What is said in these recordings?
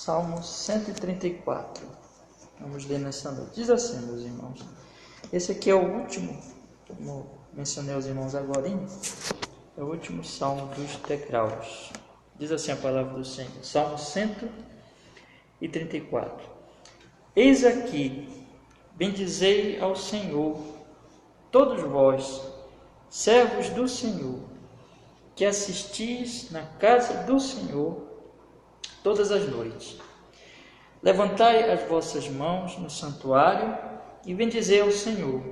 Salmo 134. Vamos ler nessa noite. Diz assim, meus irmãos. Esse aqui é o último, como mencionei aos irmãos agora, é o último salmo dos degraus. Diz assim a palavra do Senhor. Salmo 134. Eis aqui, bendizei ao Senhor, todos vós, servos do Senhor, que assistis na casa do Senhor todas as noites. Levantai as vossas mãos no santuário e bendizei ao Senhor.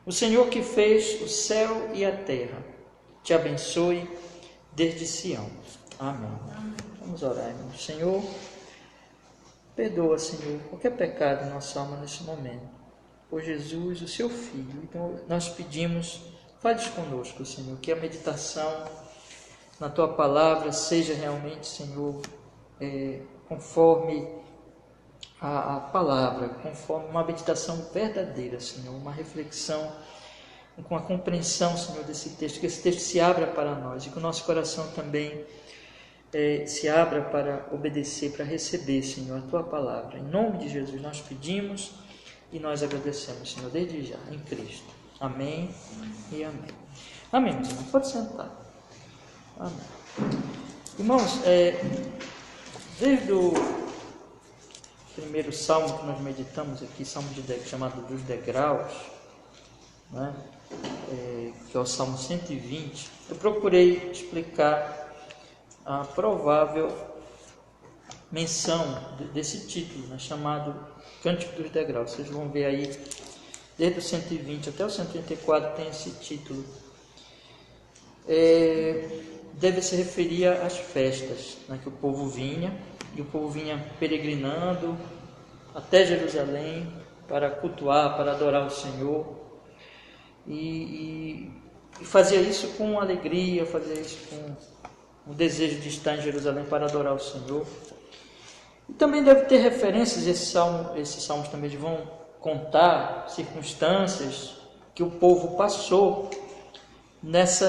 O Senhor que fez o céu e a terra, te abençoe desde Sião. Amém. Vamos orar, irmão. Senhor, perdoa, Senhor, qualquer pecado em nossa alma nesse momento. Por Jesus, o seu Filho. Então, nós pedimos, fale conosco, Senhor, que a meditação na Tua Palavra seja realmente, Senhor, conforme a Palavra, conforme uma meditação verdadeira, Senhor, uma reflexão com a compreensão, Senhor, desse texto, que esse texto se abra para nós e que o nosso coração também se abra para obedecer, para receber, Senhor, a Tua Palavra. Em nome de Jesus nós pedimos e nós agradecemos, Senhor, desde já, em Cristo. Amém e amém. Amém, meus irmãos. Pode sentar. Amém. Irmãos, desde o primeiro salmo que nós meditamos aqui, salmo chamado dos degraus, né? Que é o Salmo 120, eu procurei explicar a provável menção desse título, né, chamado Cântico dos Degraus. Vocês vão ver aí, desde o 120 até o 134 tem esse título. Deve se referir às festas, né, que o povo vinha, e o povo vinha peregrinando até Jerusalém para cultuar, para adorar o Senhor. E fazia isso com alegria, fazia isso com o desejo de estar em Jerusalém para adorar o Senhor. E também deve ter referências, esses salmos também vão contar circunstâncias que o povo passou nas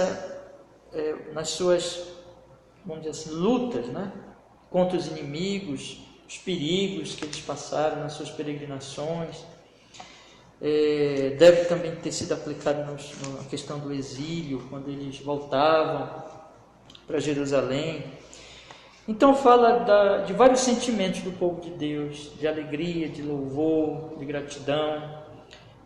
suas, vamos dizer assim, lutas, né? Contra os inimigos, os perigos que eles passaram nas suas peregrinações. Deve também ter sido aplicado na questão do exílio, quando eles voltavam para Jerusalém. Então fala de vários sentimentos do povo de Deus, de alegria, de louvor, de gratidão,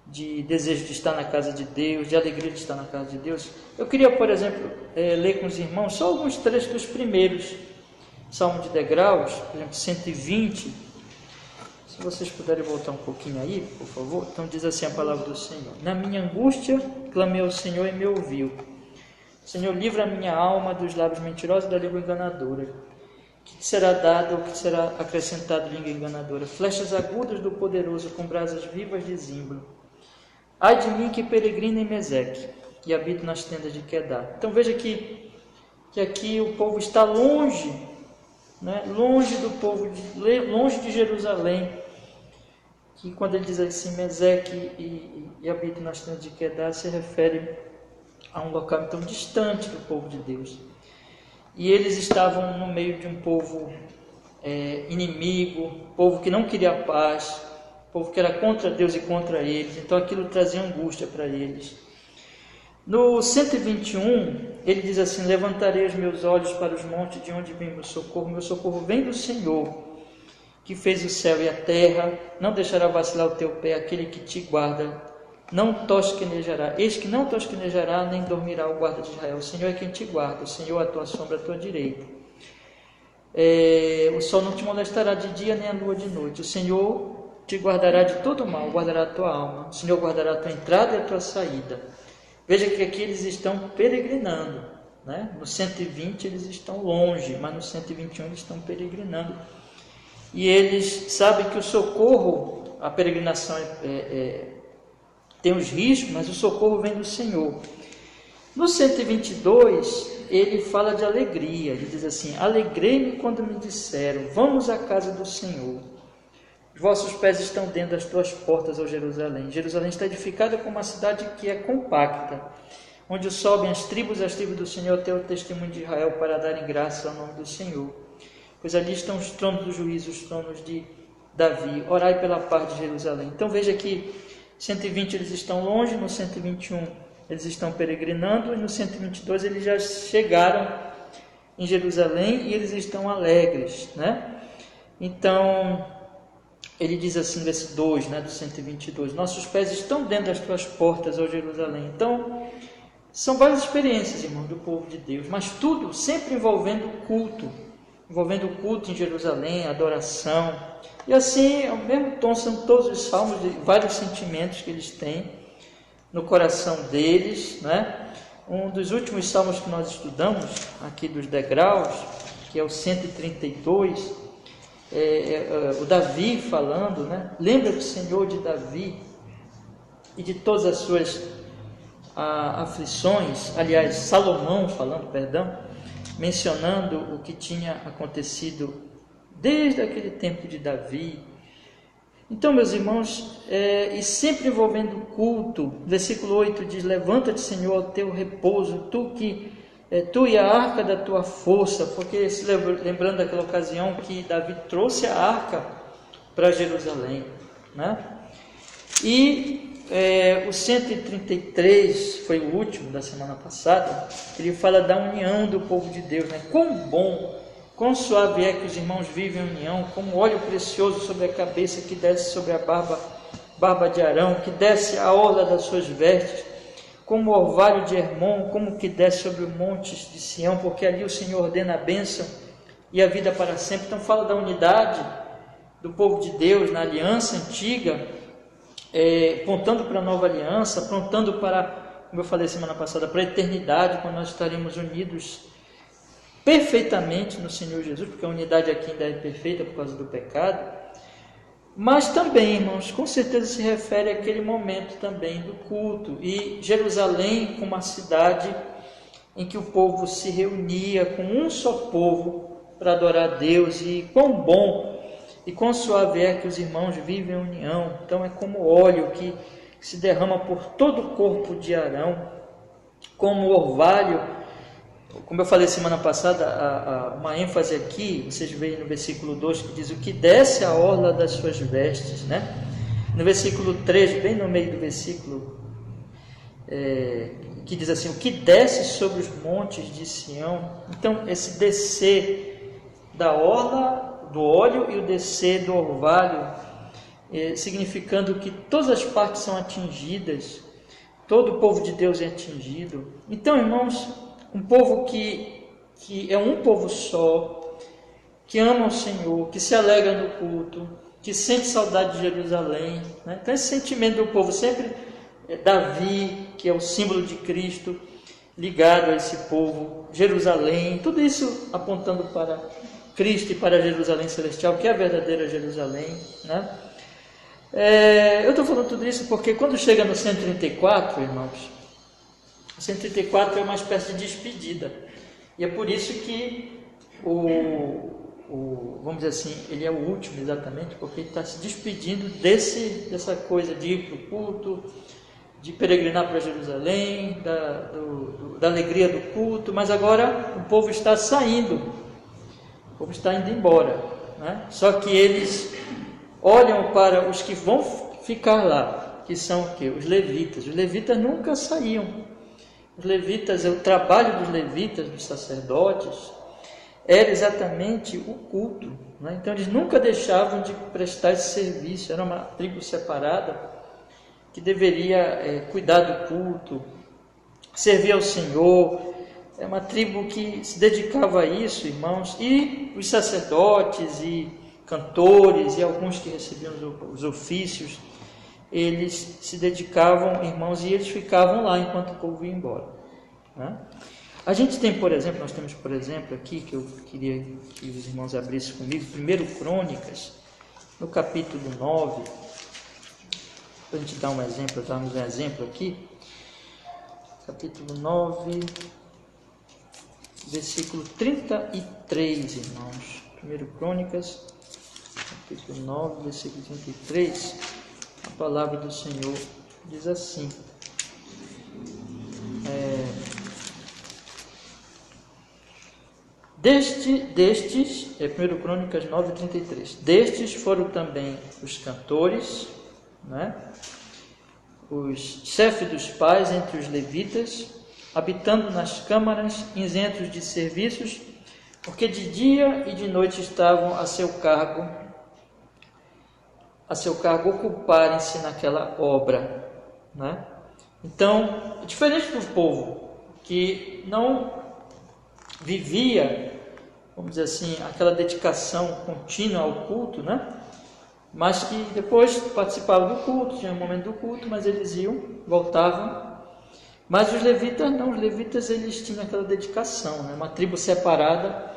de desejo de estar na casa de Deus, de alegria de estar na casa de Deus. Eu queria, por exemplo, ler com os irmãos só alguns trechos dos primeiros Salmo de Degraus, por exemplo, 120. Se vocês puderem voltar um pouquinho aí, por favor. Então diz assim a palavra do Senhor. Na minha angústia, clamei ao Senhor e me ouviu. Senhor, livra a minha alma dos lábios mentirosos e da língua enganadora. Que te será dado ou que será acrescentado língua enganadora? Flechas agudas do poderoso com brasas vivas de zimbro. Ai de mim que peregrino em Meseque e habito nas tendas de Quedar. Então veja que aqui o povo está longe, né? Longe do povo, longe de Jerusalém. Que quando ele diz assim, Meseque e habito nas tendas de Quedar, se refere a um local tão distante do povo de Deus. E eles estavam no meio de um povo inimigo, povo que não queria paz, povo que era contra Deus e contra eles. Então aquilo trazia angústia para eles. No 121, ele diz assim, levantarei os meus olhos para os montes de onde vem meu socorro vem do Senhor, que fez o céu e a terra. Não deixará vacilar o teu pé aquele que te guarda, não tosquenejará, eis que não tosquenejará, nem dormirá o guarda de Israel. O Senhor é quem te guarda, o Senhor é a tua sombra, a tua direita. O sol não te molestará de dia, nem a lua de noite. O Senhor te guardará de todo mal, guardará a tua alma. O Senhor guardará a tua entrada e a tua saída. Veja que aqui eles estão peregrinando, né? No 120 eles estão longe, mas no 121 eles estão peregrinando. E eles sabem que o socorro, a peregrinação tem os riscos, mas o socorro vem do Senhor. No 122, ele fala de alegria. Ele diz assim, alegrei-me quando me disseram, vamos à casa do Senhor. Os vossos pés estão dentro das tuas portas, ó Jerusalém. Jerusalém está edificada como uma cidade que é compacta, onde sobem as tribos do Senhor até o testemunho de Israel para darem graça ao nome do Senhor. pois ali estão os tronos do juízo, os tronos de Davi. Orai pela paz de Jerusalém. Então veja que 120 eles estão longe, no 121 eles estão peregrinando, e no 122 eles já chegaram em Jerusalém e eles estão alegres, né? Então, ele diz assim no verso 2, né, do 122, nossos pés estão dentro das tuas portas, ó Jerusalém. Então, são várias experiências, irmão, do povo de Deus, mas tudo sempre envolvendo o culto em Jerusalém, a adoração. E assim, ao mesmo tom, são todos os salmos, de vários sentimentos que eles têm no coração deles, né? Um dos últimos salmos que nós estudamos, aqui dos degraus, que é o 132, o Davi falando, né? Lembra-te, Senhor, de Davi e de todas as suas aflições. Aliás, Salomão falando, mencionando o que tinha acontecido desde aquele tempo de Davi. Então, meus irmãos, e sempre envolvendo o culto, versículo 8 diz, levanta-te, Senhor, ao teu repouso, tu e a arca da tua força, porque se lembrando daquela ocasião que Davi trouxe a arca para Jerusalém, né? E o 133 foi o último da semana passada, ele fala da união do povo de Deus, né? Quão bom, quão suave é que os irmãos vivem em união, como óleo precioso sobre a cabeça que desce sobre a barba de Arão, que desce a orla das suas vestes, como o orvalho de Hermon, como que desce sobre os montes de Sião, porque ali o Senhor ordena a bênção e a vida para sempre. Então fala da unidade do povo de Deus na aliança antiga, apontando para a nova aliança, apontando para, como eu falei semana passada, para a eternidade, quando nós estaremos unidos perfeitamente no Senhor Jesus, porque a unidade aqui ainda é perfeita por causa do pecado. Mas também, irmãos, com certeza se refere àquele momento também do culto, e Jerusalém como uma cidade em que o povo se reunia com um só povo para adorar a Deus, e quão bom e quão suave é que os irmãos vivem em união. Então é como óleo que se derrama por todo o corpo de Arão, como orvalho. Como eu falei semana passada, uma ênfase aqui, vocês veem no versículo 2 que diz o que desce a orla das suas vestes, né? No versículo 3, bem no meio do versículo, que diz assim, o que desce sobre os montes de Sião. Então esse descer da orla do óleo e o descer do orvalho, significando que todas as partes são atingidas, todo o povo de Deus é atingido. Então, irmãos, um povo que é um povo só, que ama o Senhor, que se alegra no culto, que sente saudade de Jerusalém, né? Então esse sentimento do povo sempre, Davi, que é o símbolo de Cristo, ligado a esse povo, Jerusalém, tudo isso apontando para Cristo e para Jerusalém celestial, que é a verdadeira Jerusalém, né? Eu estou falando tudo isso porque quando chega no 134, irmãos, o 134 é uma espécie de despedida, e é por isso que vamos dizer assim, ele é o último exatamente, porque ele está se despedindo dessa coisa de ir para o culto, de peregrinar para Jerusalém, da alegria do culto, mas agora o povo está saindo, o povo está indo embora, né? Só que eles olham para os que vão ficar lá, que são o quê? Os levitas. Os levitas nunca saíam. Os levitas, o trabalho dos levitas, dos sacerdotes, era exatamente o culto, né? Então eles nunca deixavam de prestar esse serviço. Era uma tribo separada que deveria cuidar do culto, servir ao Senhor. É uma tribo que se dedicava a isso, irmãos. E os sacerdotes e cantores e alguns que recebiam os ofícios, eles se dedicavam, irmãos, e eles ficavam lá enquanto o povo ia embora, né? A gente tem, por exemplo, nós temos, por exemplo, aqui, que eu queria que os irmãos abrissem comigo, 1 Crônicas, no capítulo 9, para a gente dar um exemplo, darmos um exemplo aqui, capítulo 9, versículo 33, irmãos, 1 Crônicas, capítulo 9, versículo 33, a palavra do Senhor diz assim, Destes, 1 Crônicas 9:33, destes foram também os cantores, né? Os chefes dos pais entre os levitas, habitando nas câmaras, isentos de serviços, porque de dia e de noite estavam a seu cargo ocuparem-se naquela obra, né? Então, diferente do povo que não vivia, vamos dizer assim, aquela dedicação contínua ao culto, né? Mas que depois participavam do culto, tinha um momento do culto, mas eles iam, voltavam. Mas os levitas não, os levitas eles tinham aquela dedicação, né? Uma tribo separada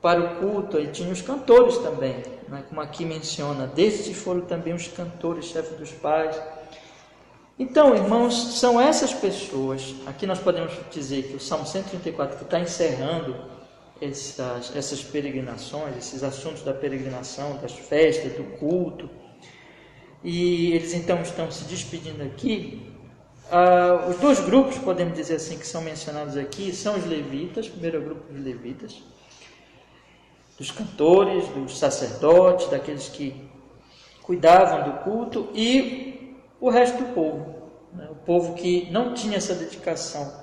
para o culto, e tinha os cantores também, né? Como aqui menciona, destes foram também os cantores, chefes dos pais. Então, irmãos, são essas pessoas, aqui nós podemos dizer que o Salmo 134, que está encerrando essas peregrinações, esses assuntos da peregrinação, das festas, do culto, e eles então estão se despedindo aqui. Os dois grupos, podemos dizer assim, que são mencionados aqui, são os levitas, primeiro grupo dos levitas, dos cantores, dos sacerdotes, daqueles que cuidavam do culto, e o resto do povo, né? O povo que não tinha essa dedicação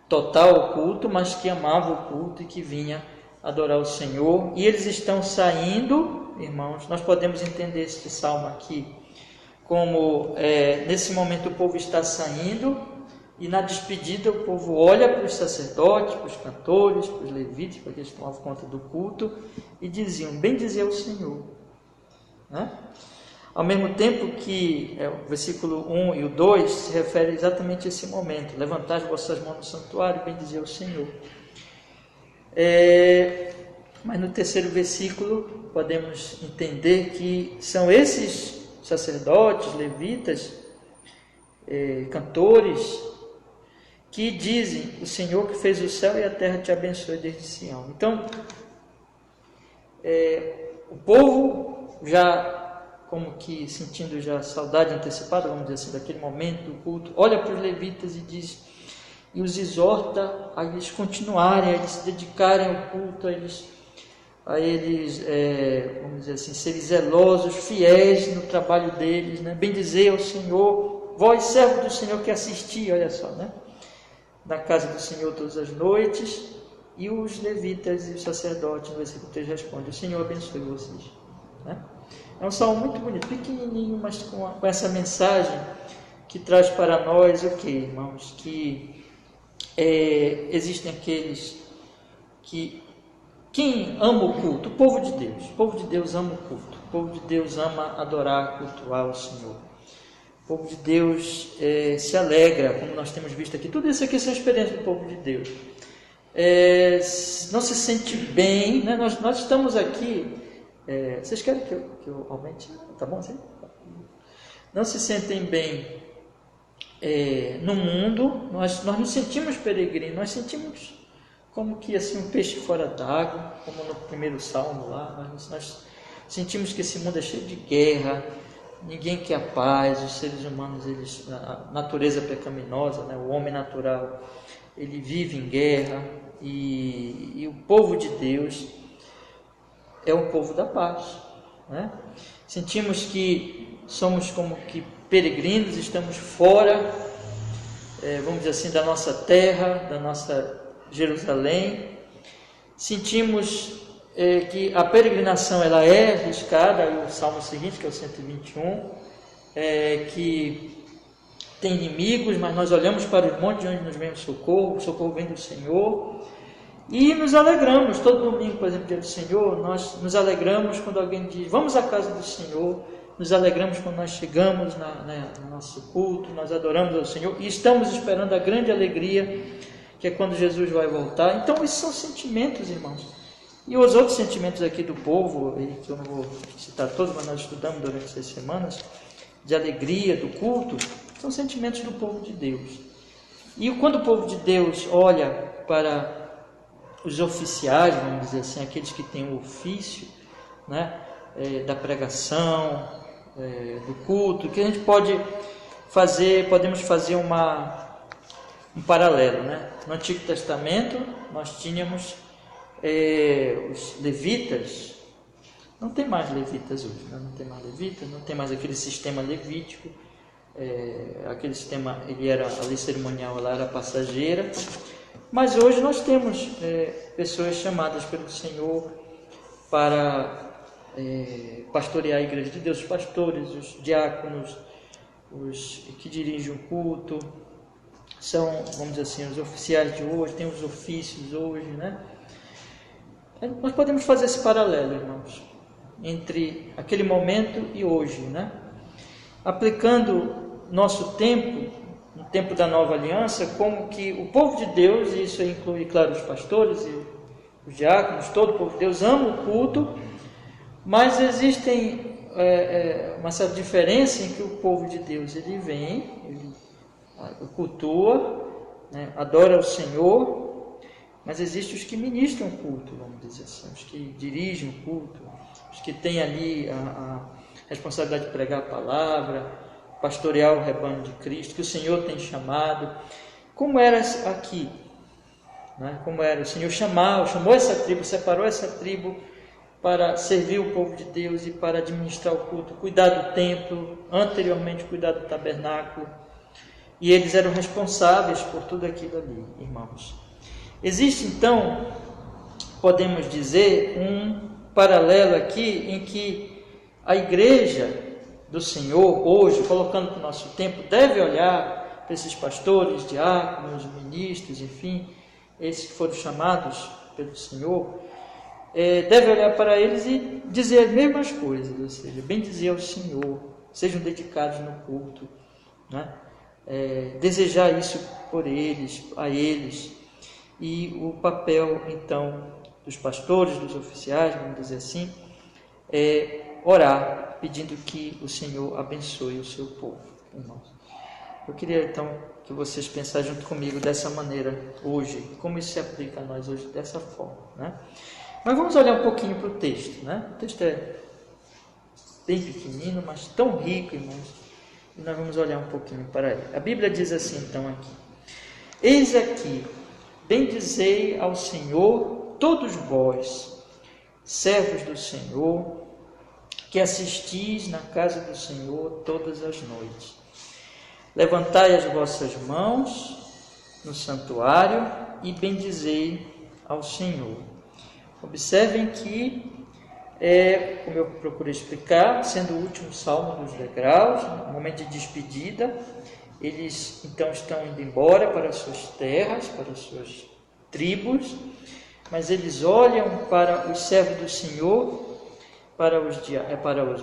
total ao culto, mas que amava o culto e que vinha adorar o Senhor. E eles estão saindo, irmãos, nós podemos entender este salmo aqui como nesse momento o povo está saindo, e na despedida o povo olha para os sacerdotes, para os cantores, para os levitas, para aqueles que tomavam conta do culto, e diziam, bendizer o Senhor, né? Ao mesmo tempo que o versículo 1 e o 2 se refere exatamente a esse momento, levantar as vossas mãos no santuário e bendizer o Senhor. Mas no terceiro versículo podemos entender que são esses sacerdotes, levitas, cantores, que dizem, o Senhor que fez o céu e a terra te abençoe desde Sião. Então, o povo já, como que sentindo já saudade antecipada, vamos dizer assim, daquele momento do culto, olha para os levitas e diz, e os exorta a eles continuarem, a eles se dedicarem ao culto, a eles vamos dizer assim, serem zelosos, fiéis no trabalho deles, né? Bendizer ao Senhor, vós servo do Senhor que assisti, olha só, né? Na casa do Senhor todas as noites. E os levitas e os sacerdotes, no versículo 3 respondem, o Senhor abençoe vocês, né? É um salmo muito bonito, pequenininho, mas com essa mensagem que traz para nós o que, irmãos? Que existem aqueles que, quem ama o culto? O povo de Deus ama o culto, o povo de Deus ama adorar, cultuar o Senhor. O povo de Deus se alegra, como nós temos visto aqui. Tudo isso aqui são experiências do povo de Deus. Não se sente bem, né? Nós estamos aqui. Vocês querem que eu aumente? Tá bom assim? Não se sentem bem no mundo. Nós nos sentimos peregrinos, nós sentimos como que assim um peixe fora d'água, como no primeiro salmo lá. Nós sentimos que esse mundo é cheio de guerra, ninguém quer a paz, os seres humanos, a natureza pecaminosa, né? O homem natural, ele vive em guerra, e o povo de Deus é o povo da paz, né? Sentimos que somos como que peregrinos, estamos fora, vamos dizer assim, da nossa terra, da nossa Jerusalém. Sentimos que a peregrinação ela é arriscada, e o salmo seguinte, que é o 121, que tem inimigos, mas nós olhamos para os montes de onde nos vem o socorro vem do Senhor. E nos alegramos, todo domingo, por exemplo, dia do Senhor, nós nos alegramos quando alguém diz, vamos à casa do Senhor, nos alegramos quando nós chegamos no nosso culto, nós adoramos ao Senhor, e estamos esperando a grande alegria, que é quando Jesus vai voltar. Então, esses são sentimentos, irmãos. E os outros sentimentos aqui do povo, que eu não vou citar todos, mas nós estudamos durante essas semanas, de alegria, do culto, são sentimentos do povo de Deus. E quando o povo de Deus olha para os oficiais, vamos dizer assim, aqueles que têm o ofício, né, da pregação, do culto, que a gente podemos fazer um paralelo, né? No Antigo Testamento nós tínhamos os levitas, não tem mais levitas hoje, né? Não tem mais levitas, não tem mais aquele sistema levítico, aquele sistema, a lei cerimonial ela era passageira, mas hoje nós temos pessoas chamadas pelo Senhor para pastorear a igreja de Deus, os pastores, os diáconos, os que dirigem o culto, são, vamos dizer assim, os oficiais de hoje, tem os ofícios hoje, né? Nós podemos fazer esse paralelo, irmãos, entre aquele momento e hoje, né? Aplicando nosso tempo, no tempo da nova aliança, como que o povo de Deus, e isso inclui, claro, os pastores e os diáconos, todo o povo de Deus ama o culto, mas existem uma certa diferença em que o povo de Deus, ele vem, ele cultua, né, adora o Senhor, mas existem os que ministram o culto, vamos dizer assim, os que dirigem o culto, os que têm ali a responsabilidade de pregar a palavra, pastorear o rebanho de Cristo, que o Senhor tem chamado. Como era aqui? Né? Como era? O Senhor chamou essa tribo, separou essa tribo para servir o povo de Deus e para administrar o culto, cuidar do templo, anteriormente cuidar do tabernáculo. E eles eram responsáveis por tudo aquilo ali, irmãos. Existe, então, podemos dizer, um paralelo aqui em que a igreja do Senhor, hoje, colocando para o nosso tempo, deve olhar para esses pastores, diáconos, ministros, enfim, esses que foram chamados pelo Senhor, deve olhar para eles e dizer as mesmas coisas, ou seja, bem dizer ao Senhor, sejam dedicados no culto, né? Desejar isso por eles, a eles, e o papel, então, dos pastores, dos oficiais, vamos dizer assim, é orar, pedindo que o Senhor abençoe o seu povo, irmãos. Eu queria, então, que vocês pensassem junto comigo dessa maneira hoje, como isso se aplica a nós hoje dessa forma, né? Mas vamos olhar um pouquinho para o texto, né? O texto é bem pequenino, mas tão rico, irmãos, e nós vamos olhar um pouquinho para ele. A Bíblia diz assim, então, aqui: eis aqui, bendizei ao Senhor todos vós, servos do Senhor, que assistis na casa do Senhor todas as noites. Levantai as vossas mãos no santuário e bendizei ao Senhor. Observem que, como eu procurei explicar, sendo o último salmo dos degraus, no momento de despedida, eles então estão indo embora para as suas terras, para as suas tribos, mas eles olham para os servos do Senhor, para os,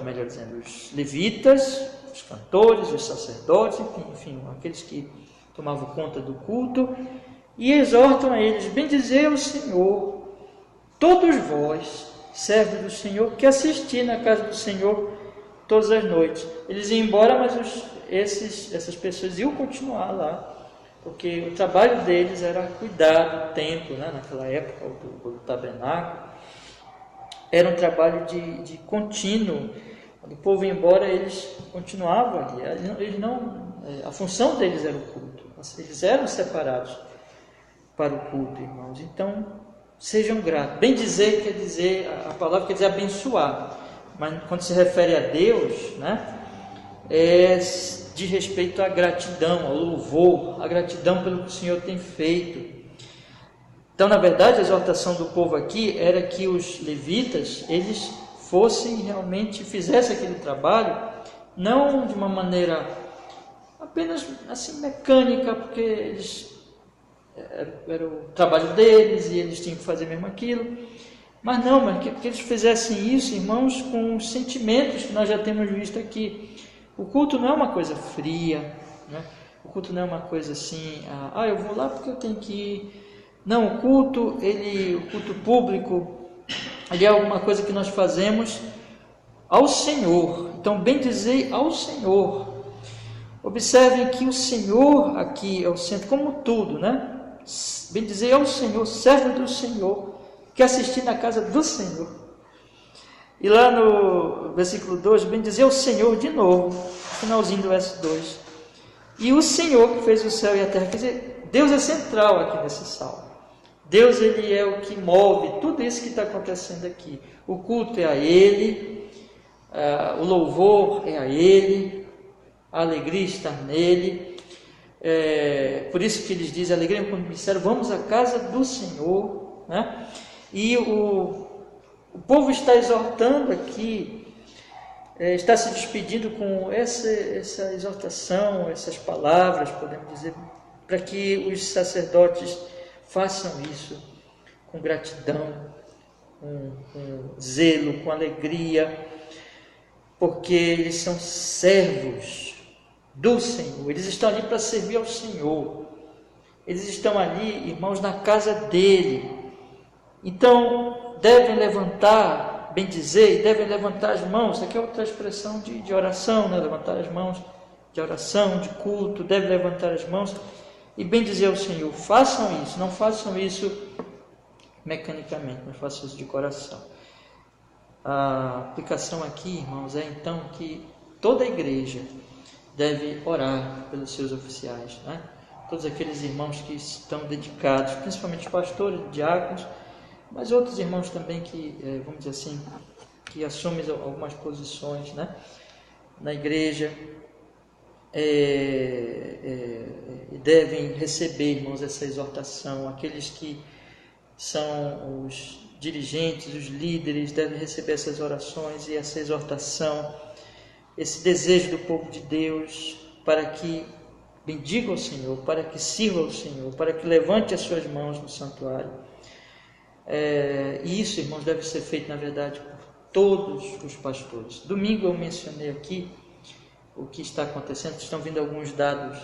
melhor dizendo, os levitas, os cantores, os sacerdotes, enfim, aqueles que tomavam conta do culto, e exortam a eles: bendizei ao Senhor, todos vós, servos do Senhor, que assisti na casa do Senhor todas as noites. Eles iam embora, mas essas pessoas iam continuar lá, porque o trabalho deles era cuidar do templo, né, naquela época, do tabernáculo. Era um trabalho de contínuo. Quando o povo ia embora, eles continuavam ali. A função deles era o culto. Eles eram separados para o culto, irmãos. Então, sejam gratos. Bem dizer quer dizer, a palavra quer dizer abençoar, mas quando se refere a Deus, né, diz respeito à gratidão, ao louvor, à gratidão pelo que o Senhor tem feito. Então, na verdade, a exortação do povo aqui era que os levitas, eles fossem realmente, fizessem aquele trabalho, não de uma maneira apenas assim mecânica, porque era o trabalho deles e eles tinham que fazer mesmo aquilo, mas que eles fizessem isso, irmãos, com os sentimentos que nós já temos visto aqui. O culto não é uma coisa fria, né? O culto não é uma coisa assim, eu vou lá porque eu tenho que ir. Não, o culto público, ele é alguma coisa que nós fazemos ao Senhor. Então, bendizei ao Senhor. Observem que o Senhor aqui é o centro, como tudo, né? Bendizei ao Senhor, servo do Senhor, que assisti na casa do Senhor. E lá no versículo 2, bendizei ao Senhor de novo, finalzinho do verso 2. E o Senhor que fez o céu e a terra, quer dizer, Deus é central aqui nesse salmo. Deus, Ele é o que move tudo isso que está acontecendo aqui. O culto é a Ele, o louvor é a Ele, a alegria está nele. Por isso que eles dizem, alegria quando me disseram, vamos à casa do Senhor, né? E o povo está exortando aqui, está se despedindo com essa exortação, essas palavras, podemos dizer, para que os sacerdotes façam isso com gratidão, com zelo, com alegria, porque eles são servos do Senhor, eles estão ali para servir ao Senhor, eles estão ali, irmãos, na casa dele. Então devem levantar, bem dizer, e devem levantar as mãos. Aqui é outra expressão de oração, né? Levantar as mãos de oração, de culto, devem levantar as mãos e bem dizer ao Senhor. Façam isso, não façam isso mecanicamente, mas façam isso de coração. A aplicação aqui, irmãos, é então que toda a igreja deve orar pelos seus oficiais, né? Todos aqueles irmãos que estão dedicados, principalmente os pastores, diáconos, mas outros irmãos também que, vamos dizer assim, que assumem algumas posições, né, na igreja, devem receber, irmãos, essa exortação. Aqueles que são os dirigentes, os líderes, devem receber essas orações e essa exortação, esse desejo do povo de Deus para que bendiga o Senhor, para que sirva ao Senhor, para que levante as suas mãos no santuário. E isso, irmãos, deve ser feito, na verdade, por todos os pastores. Domingo eu mencionei aqui o que está acontecendo. Estão vindo alguns dados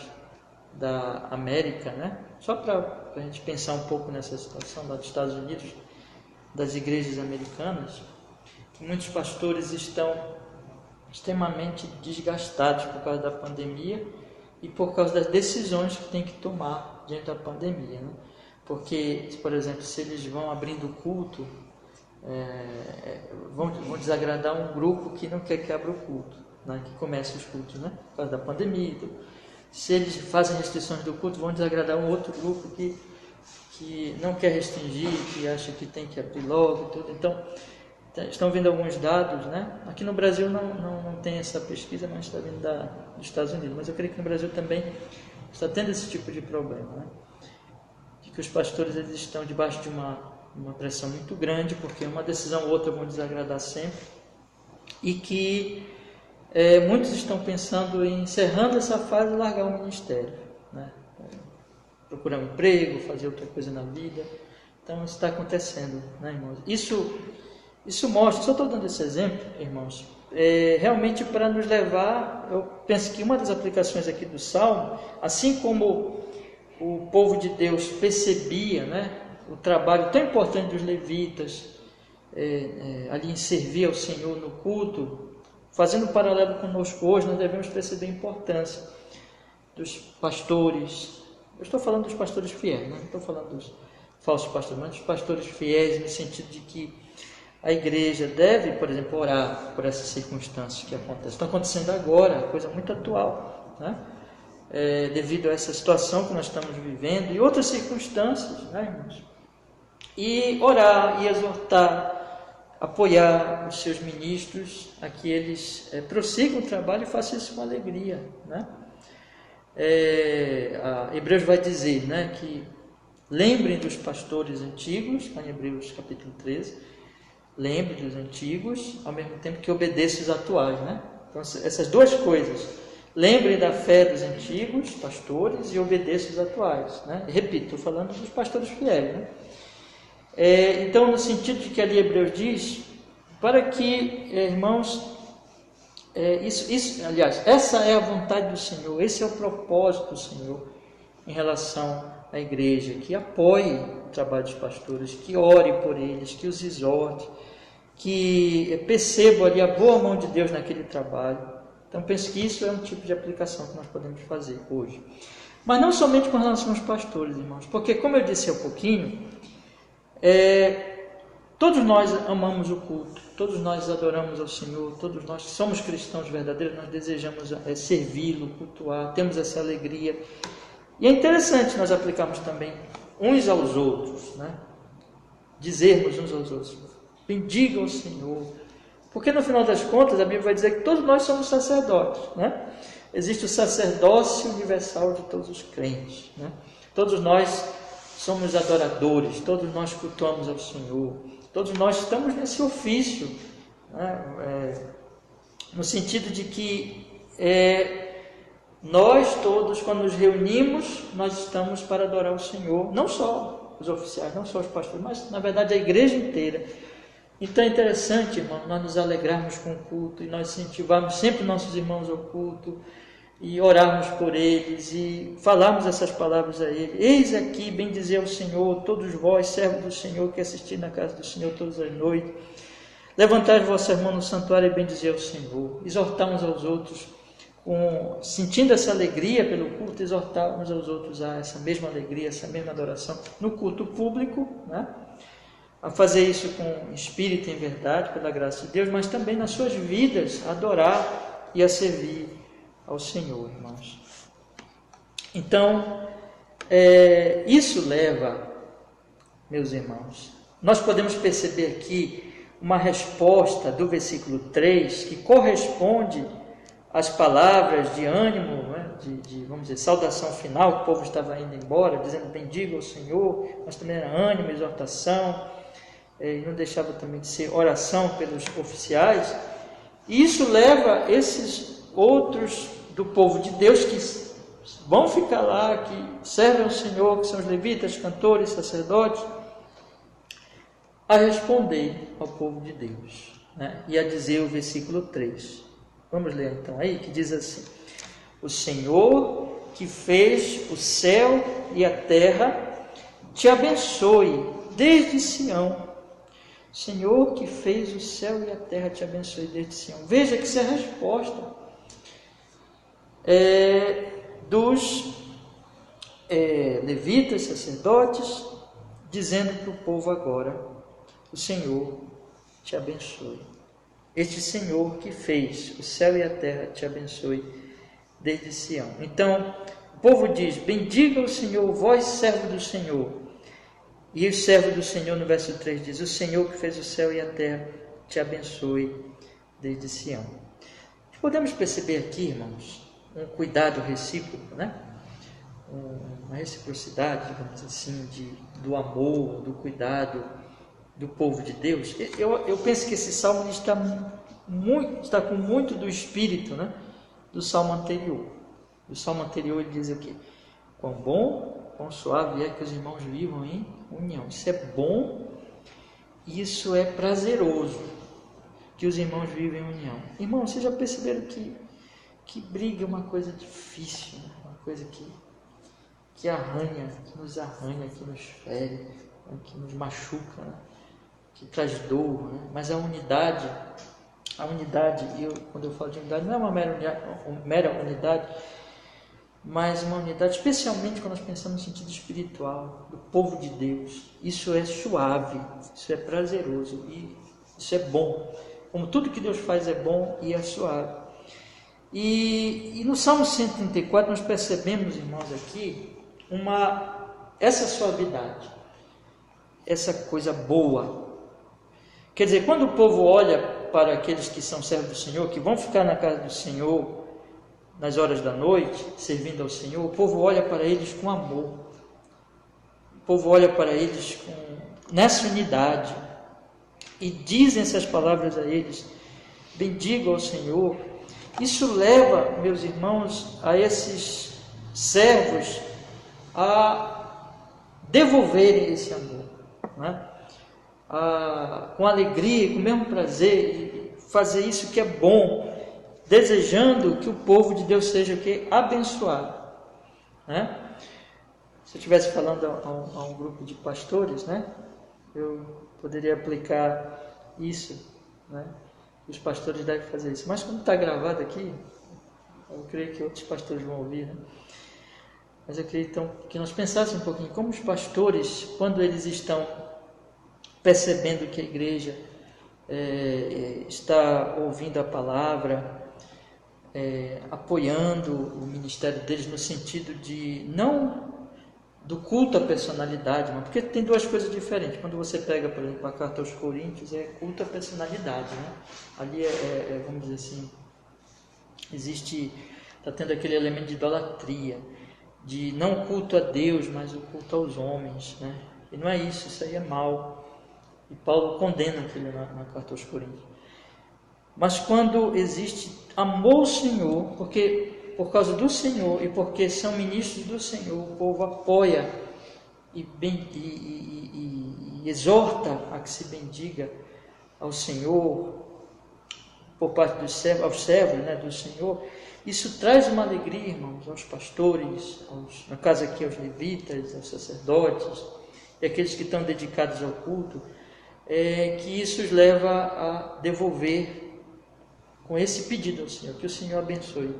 da América, né? Só para a gente pensar um pouco nessa situação lá dos Estados Unidos, das igrejas americanas. Muitos pastores estão extremamente desgastados por causa da pandemia e por causa das decisões que tem que tomar diante da pandemia, né? Porque, por exemplo, se eles vão abrindo o culto, vão desagradar um grupo que não quer que abra o culto, né? Que comece os cultos, né? Por causa da pandemia. Então, se eles fazem restrições do culto, vão desagradar um outro grupo que não quer restringir, que acha que tem que abrir logo e tudo. Então, estão vindo alguns dados, né? Aqui no Brasil não tem essa pesquisa, mas está vindo dos Estados Unidos. Mas eu creio que no Brasil também está tendo esse tipo de problema, né? De que os pastores eles estão debaixo de uma pressão muito grande, porque uma decisão ou outra vão desagradar sempre, e que muitos estão pensando em, encerrando essa fase, largar o ministério, né? Procurar um emprego, fazer outra coisa na vida. Então isso está acontecendo, né, irmãos? Isso mostra, só estou dando esse exemplo, irmãos, realmente para nos levar, eu penso que uma das aplicações aqui do Salmo, assim como o povo de Deus percebia, né, o trabalho tão importante dos levitas, ali em servir ao Senhor no culto, fazendo um paralelo conosco hoje, nós devemos perceber a importância dos pastores. Eu estou falando dos pastores fiéis, não estou falando dos falsos pastores, mas dos pastores fiéis, no sentido de que a igreja deve, por exemplo, orar por essas circunstâncias que acontecem. Estão acontecendo agora, coisa muito atual, né? Devido a essa situação que nós estamos vivendo e outras circunstâncias, né, irmãos? E orar e exortar, apoiar os seus ministros a que eles prossigam o trabalho e façam isso com alegria, né? Hebreus vai dizer, né, que lembrem dos pastores antigos, em Hebreus capítulo 13, lembre dos antigos, ao mesmo tempo que obedeça os atuais, né? Então, essas duas coisas, lembrem da fé dos antigos pastores e obedeça os atuais, né? Repito, estou falando dos pastores fiéis, né? Então, no sentido de que ali Hebreus diz, para que, irmãos, aliás, essa é a vontade do Senhor, esse é o propósito do Senhor em relação à igreja, que apoie o trabalho dos pastores, que ore por eles, que os exorte, que perceba ali a boa mão de Deus naquele trabalho. Então, penso que isso é um tipo de aplicação que nós podemos fazer hoje. Mas não somente com relação aos pastores, irmãos, porque, como eu disse há pouquinho, todos nós amamos o culto, todos nós adoramos ao Senhor, todos nós que somos cristãos verdadeiros, nós desejamos servi-lo, cultuar, temos essa alegria. E é interessante nós aplicarmos também uns aos outros, né? Dizermos uns aos outros, bendiga o Senhor, porque no final das contas a Bíblia vai dizer que todos nós somos sacerdotes, né? Existe o sacerdócio universal de todos os crentes, né? Todos nós somos adoradores, todos nós cultuamos ao Senhor, todos nós estamos nesse ofício, né? No sentido de que nós todos, quando nos reunimos, nós estamos para adorar o Senhor, não só os oficiais, não só os pastores, mas na verdade a igreja inteira. Então é interessante, irmão, nós nos alegrarmos com o culto e nós incentivarmos sempre nossos irmãos ao culto e orarmos por eles e falarmos essas palavras a eles. Eis aqui, bendizer ao Senhor, todos vós, servos do Senhor, que assistis na casa do Senhor todas as noites. Levantai vossas mãos no santuário e bendizer ao Senhor. Exortar uns aos outros, sentindo essa alegria pelo culto, exortar uns aos outros a essa mesma alegria, essa mesma adoração no culto público, né? A fazer isso com espírito e em verdade, pela graça de Deus, mas também nas suas vidas, a adorar e a servir ao Senhor, irmãos. Então, isso leva, meus irmãos, nós podemos perceber aqui uma resposta do versículo 3, que corresponde às palavras de ânimo, né, vamos dizer, saudação final, o povo estava indo embora, dizendo bendiga ao Senhor, mas também era ânimo, exortação, e não deixava também de ser oração pelos oficiais. E isso leva esses outros do povo de Deus que vão ficar lá, que servem ao Senhor, que são os levitas, cantores, sacerdotes, a responder ao povo de Deus, né? E a dizer o versículo 3. Vamos ler então aí, que diz assim: o Senhor que fez o céu e a terra te abençoe desde Sião. Senhor que fez o céu e a terra te abençoe desde Sião. Veja que isso é a resposta dos levitas, sacerdotes, dizendo para o povo agora: o Senhor te abençoe. Este Senhor que fez o céu e a terra te abençoe desde Sião. Então, o povo diz: bendiga o Senhor, vós servo do Senhor. E o servo do Senhor, no verso 3, diz: o Senhor que fez o céu e a terra te abençoe desde Sião. Podemos perceber aqui, irmãos, um cuidado recíproco, né? Uma reciprocidade, digamos assim, do amor, do cuidado do povo de Deus. Eu penso que esse salmo está com muito do espírito, né, do salmo anterior. O salmo anterior ele diz o quê? Quão bom, quão suave é que os irmãos vivam em união. Isso é bom, isso é prazeroso, que os irmãos vivem em união. Irmãos, vocês já perceberam que briga é uma coisa difícil, né? Uma coisa que arranha, que nos arranha, que nos fere, que nos machuca, né? Que traz dor, né? Mas a unidade, quando eu falo de unidade, não é uma mera unidade, mas uma unidade, especialmente quando nós pensamos no sentido espiritual, do povo de Deus. Isso é suave, isso é prazeroso, e isso é bom. Como tudo que Deus faz é bom e é suave. E no Salmo 134 nós percebemos, irmãos, aqui, essa suavidade, essa coisa boa. Quer dizer, quando o povo olha para aqueles que são servos do Senhor, que vão ficar na casa do Senhor nas horas da noite, servindo ao Senhor, o povo olha para eles com amor. O povo olha para eles nessa unidade e dizem essas palavras a eles: bendiga ao Senhor. Isso leva, meus irmãos, a esses servos a devolverem esse amor, né? Com alegria, com o mesmo prazer, fazer isso que é bom, desejando que o povo de Deus seja o quê? Abençoado, né? Se eu estivesse falando a um grupo de pastores, né, eu poderia aplicar isso, né? Os pastores devem fazer isso, mas como está gravado aqui, eu creio que outros pastores vão ouvir, né? Mas eu queria então que nós pensássemos um pouquinho como os pastores, quando eles estão percebendo que a igreja está ouvindo a palavra, apoiando o ministério deles no sentido de não do culto à personalidade, porque tem duas coisas diferentes. Quando você pega, por exemplo, a carta aos Coríntios, é culto à personalidade, né? Ali vamos dizer assim, está tendo aquele elemento de idolatria, de não culto a Deus, mas o culto aos homens, né? E não é isso aí é mal. E Paulo condena aquilo na carta aos Coríntios. Mas quando existe amor ao Senhor, porque por causa do Senhor e porque são ministros do Senhor, o povo apoia e exorta a que se bendiga ao Senhor, por parte dos servos, aos servos, né, do Senhor. Isso traz uma alegria, irmãos, aos pastores, no caso aqui aos levitas, aos sacerdotes e aqueles que estão dedicados ao culto, que isso os leva a devolver com esse pedido ao Senhor, que o Senhor abençoe.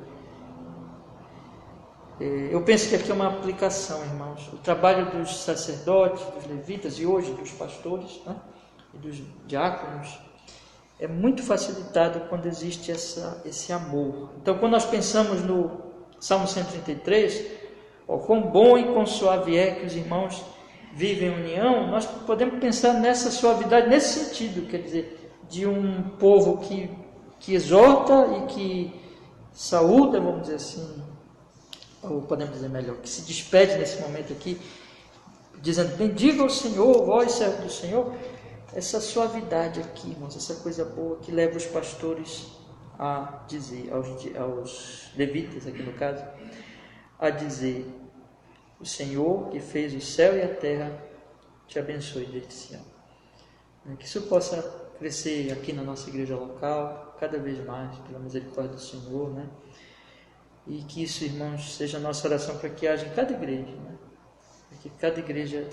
Eu penso que aqui é uma aplicação, irmãos. O trabalho dos sacerdotes, dos levitas e hoje dos pastores, né, e dos diáconos é muito facilitado quando existe esse amor. Então, quando nós pensamos no Salmo 133, quão bom e quão suave é que os irmãos vivem em união, nós podemos pensar nessa suavidade, nesse sentido, quer dizer, de um povo que exorta e que saúda, vamos dizer assim, ou podemos dizer melhor, que se despede nesse momento aqui, dizendo, bendiga o Senhor, vós servos do Senhor. Essa suavidade aqui, irmãos, essa coisa boa que leva os pastores a dizer, aos levitas aqui no caso, a dizer, o Senhor que fez o céu e a terra te abençoe desde Sião. Que isso possa crescer aqui na nossa igreja local, cada vez mais, pela misericórdia do Senhor, né? E que isso, irmãos, seja a nossa oração para que haja em cada igreja, né? Para que cada igreja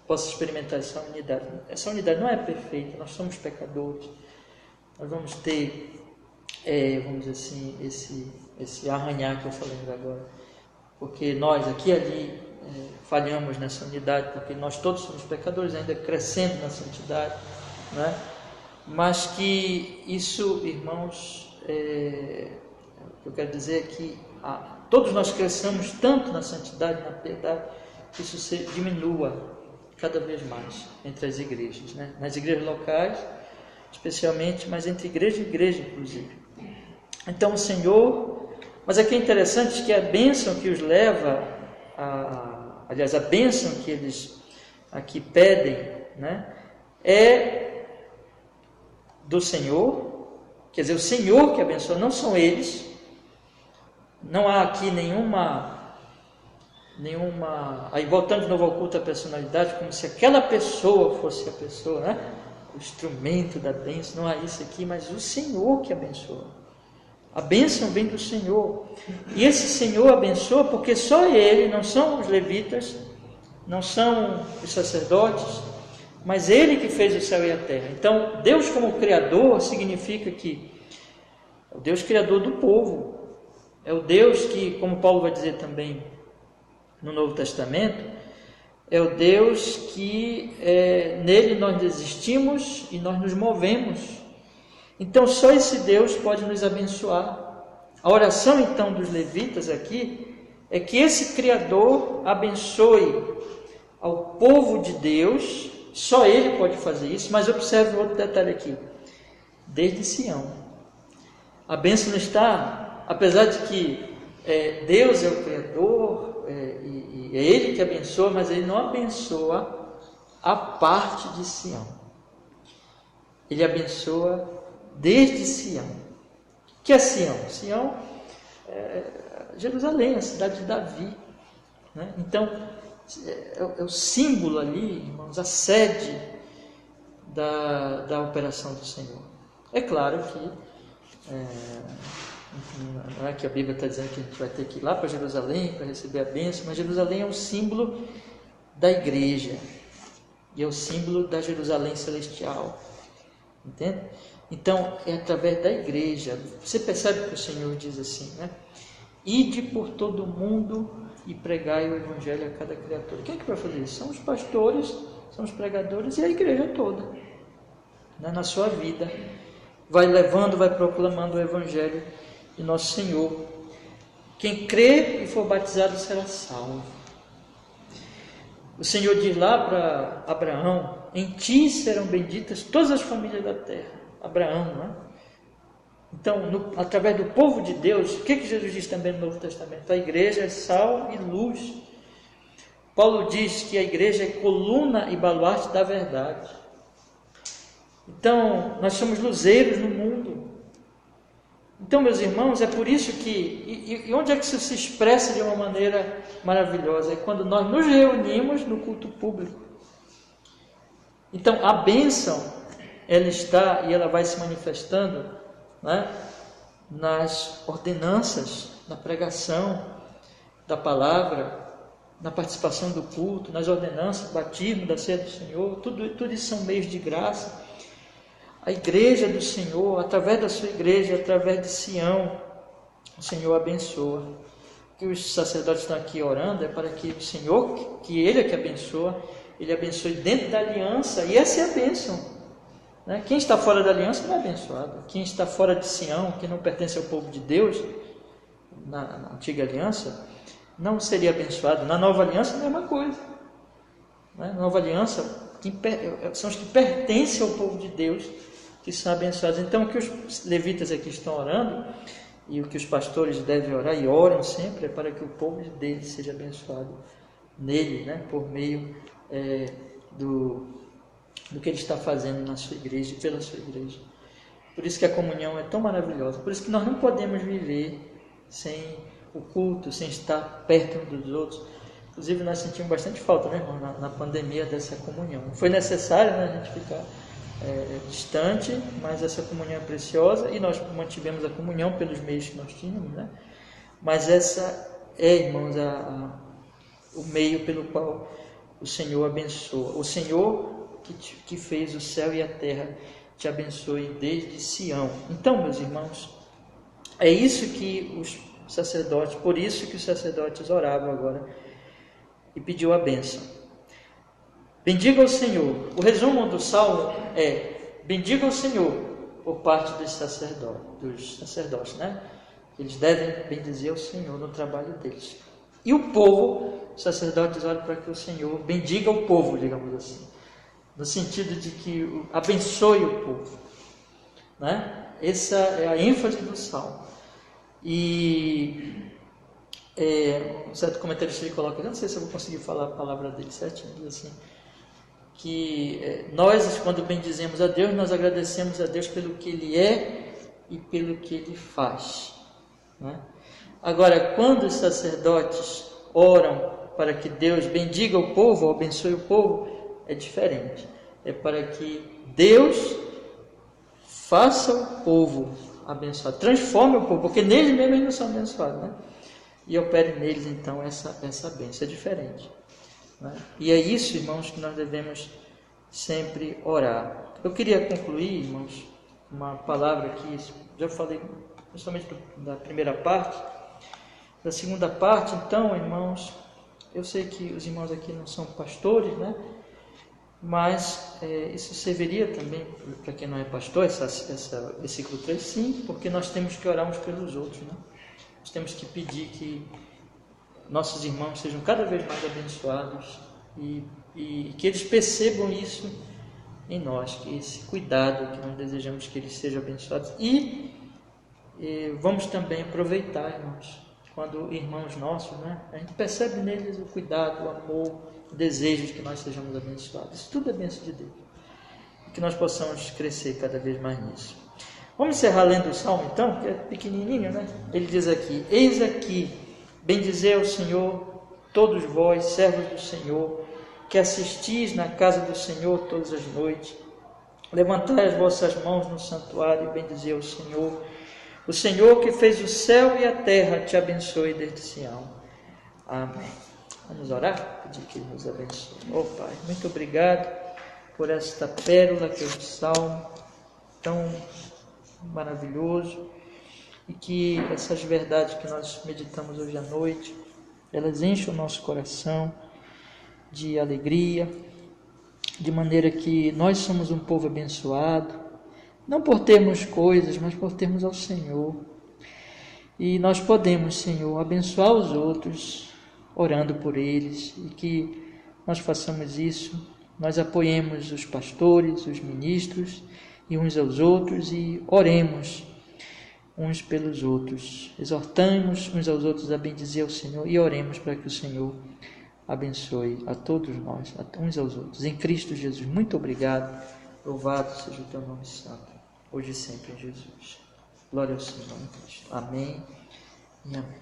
possa experimentar essa unidade. Essa unidade não é perfeita, nós somos pecadores, nós vamos ter, vamos dizer assim, esse arranhar que eu falei agora, porque nós aqui e ali falhamos nessa unidade, porque nós todos somos pecadores, ainda crescendo na santidade, né? Mas que isso, irmãos, o que eu quero dizer é que todos nós cresçamos tanto na santidade, na piedade, que isso diminua cada vez mais entre as igrejas, né? Nas igrejas locais, especialmente, mas entre igreja e igreja, inclusive. Então, o Senhor... Mas aqui é interessante que a bênção que os leva, aliás, a bênção que eles aqui pedem, né, é do Senhor, quer dizer, o Senhor que abençoa, não são eles. Não há aqui nenhuma... Aí voltando de novo ao culto à personalidade, como se aquela pessoa fosse a pessoa, né? O instrumento da bênção, não há isso aqui, mas o Senhor que abençoa. A bênção vem do Senhor. E esse Senhor abençoa porque só Ele, não são os levitas, não são os sacerdotes, mas Ele que fez o céu e a terra. Então, Deus como Criador significa que é o Deus Criador do povo. É o Deus que, como Paulo vai dizer também no Novo Testamento, é o Deus que nele nós existimos e nós nos movemos. Então só esse Deus pode nos abençoar. A oração então dos levitas aqui é que esse Criador abençoe ao povo de Deus. Só Ele pode fazer isso, mas observe outro detalhe aqui. Desde Sião. A bênção não está, apesar de que Deus é o Criador, e é Ele que abençoa, mas Ele não abençoa a parte de Sião. Ele abençoa desde Sião. O que é Sião? Sião é Jerusalém, a cidade de Davi, né? Então, é o símbolo ali, irmãos, a sede da operação do Senhor. É claro que não é que a Bíblia está dizendo que a gente vai ter que ir lá para Jerusalém para receber a bênção, mas Jerusalém é um símbolo da igreja e é o símbolo da Jerusalém celestial, entende? Então é através da igreja. Você percebe que o Senhor diz assim, né? Ide por todo o mundo e pregai o evangelho a cada criatura. Quem é que vai fazer isso? São os pastores, são os pregadores e a igreja toda, né? Na sua vida vai levando, vai proclamando o evangelho de nosso Senhor. Quem crê e for batizado será salvo. O Senhor diz lá para Abraão: em ti serão benditas todas as famílias da terra. Abraão, não é? Então, através do povo de Deus, o que Jesus diz também no Novo Testamento? A igreja é sal e luz. Paulo diz que a igreja é coluna e baluarte da verdade. Então, nós somos luzeiros no mundo. Então, meus irmãos, é por isso que... E onde é que isso se expressa de uma maneira maravilhosa? É quando nós nos reunimos no culto público. Então, a bênção, ela está e ela vai se manifestando, né, nas ordenanças, na pregação da palavra, na participação do culto, nas ordenanças, batismo, da ceia do Senhor. Tudo isso são meios de graça. A igreja do Senhor, através da sua igreja, através de Sião, o Senhor abençoa. O que os sacerdotes estão aqui orando é para que o Senhor, que Ele é que abençoa, Ele abençoe dentro da aliança, e essa é a bênção. Né? Quem está fora da aliança não é abençoado. Quem está fora de Sião, que não pertence ao povo de Deus, na antiga aliança, não seria abençoado. Na nova aliança, a mesma coisa. Né? Na nova aliança, são os que pertencem ao povo de Deus, que são abençoados. Então, o que os levitas aqui estão orando, e o que os pastores devem orar, e oram sempre, é para que o povo deles seja abençoado nele, né? Por meio do que ele está fazendo na sua igreja e pela sua igreja. Por isso que a comunhão é tão maravilhosa. Por isso que nós não podemos viver sem o culto, sem estar perto uns dos outros. Inclusive, nós sentimos bastante falta, né, irmão, na pandemia, dessa comunhão. Foi necessário, né, a gente ficar distante, mas essa comunhão é preciosa, e nós mantivemos a comunhão pelos meios que nós tínhamos, né? Mas essa é, irmãos, o meio pelo qual o Senhor abençoa. O Senhor que fez o céu e a terra te abençoe desde Sião. Então, meus irmãos, é isso que os sacerdotes, por isso que os sacerdotes oravam agora e pediu a bênção. Bendiga o Senhor. O resumo do salmo é: bendiga o Senhor por parte dos sacerdotes, né? Eles devem bendizer o Senhor no trabalho deles. E o povo, os sacerdotes oram para que o Senhor bendiga o povo, digamos assim, no sentido de que abençoe o povo, né? Essa é a ênfase do salmo. E um certo comentarista ele coloca, eu não sei se eu vou conseguir falar a palavra dele certinho, diz assim, que nós, quando bendizemos a Deus, nós agradecemos a Deus pelo que Ele é e pelo que Ele faz, né? Agora, quando os sacerdotes oram para que Deus bendiga o povo, ou abençoe o povo, é diferente. É para que Deus faça o povo abençoado, transforme o povo, porque neles mesmo eles não são abençoados, né? E opere neles, então, essa bênção. É diferente, né? E é isso, irmãos, que nós devemos sempre orar. Eu queria concluir, irmãos, uma palavra que já falei principalmente da primeira parte. Da segunda parte, então, irmãos, eu sei que os irmãos aqui não são pastores, né? Mas isso serviria também para quem não é pastor, essa versículo 3, sim, porque nós temos que orar uns pelos outros, né? Nós temos que pedir que nossos irmãos sejam cada vez mais abençoados e que eles percebam isso em nós, que esse cuidado que nós desejamos que eles sejam abençoados. E vamos também aproveitar, irmãos, quando irmãos nossos, né, a gente percebe neles o cuidado, o amor, o desejo de que nós sejamos abençoados. Isso tudo é bênção de Deus. E que nós possamos crescer cada vez mais nisso. Vamos encerrar lendo o Salmo, então, que é pequenininho, né? Ele diz aqui: eis aqui, bendizei ao Senhor, todos vós, servos do Senhor, que assistis na casa do Senhor todas as noites. Levantai as vossas mãos no santuário e bendizei ao Senhor. O Senhor que fez o céu e a terra te abençoe desde Sião. Amém. Vamos orar? Pedir que Ele nos abençoe. Oh Pai, muito obrigado por esta pérola que é o Salmo, tão maravilhoso, e que essas verdades que nós meditamos hoje à noite, elas enchem o nosso coração de alegria, de maneira que nós somos um povo abençoado, não por termos coisas, mas por termos ao Senhor. E nós podemos, Senhor, abençoar os outros, orando por eles, e que nós façamos isso, nós apoiemos os pastores, os ministros e uns aos outros e oremos uns pelos outros, exortamos uns aos outros a bendizer ao Senhor e oremos para que o Senhor abençoe a todos nós, uns aos outros. Em Cristo Jesus, muito obrigado, louvado seja o teu nome santo, hoje e sempre em Jesus. Glória ao Senhor em Cristo. Amém e amém.